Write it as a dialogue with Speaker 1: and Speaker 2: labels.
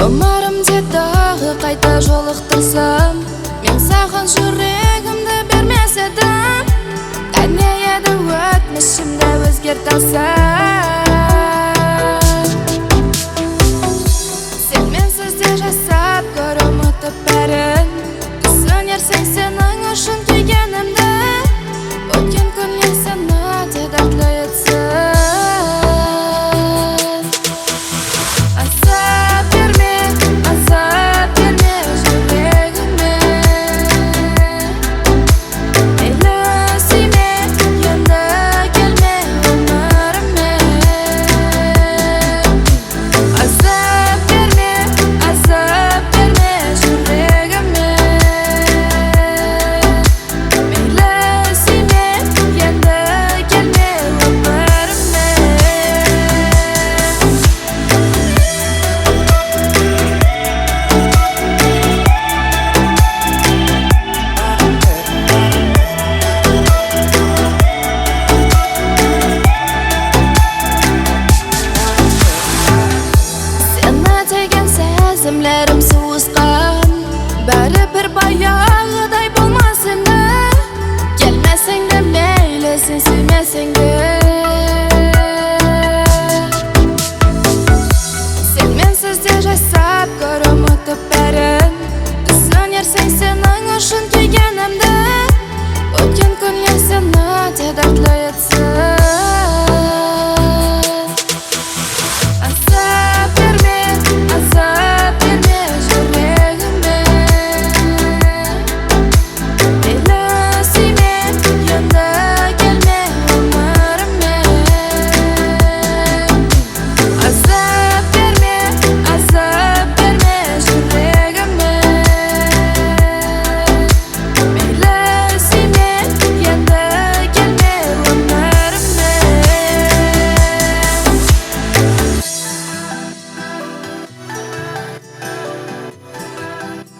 Speaker 1: Өмірімде дағы қайта жолықтырсам, мен саған жүрегімді бермес едім. Қане еді өтінішімді өзгерте алсам. Сен менсіз де жасап көр ұмытып бәрін. Түсінерсің сенің үшін күйгенімді, өткен күннен сені де дәртлі етсін. Сезімлерім суысқан, бәрі бір баяғыдай болмас енді. Келмесең де мейлі, сен сүймесең де. Сен менсіз де жасап көр ұмытып бәрін. Түсінерсің сенің үшін күйгенімді, өткен күннен сені де дәртлі етсін.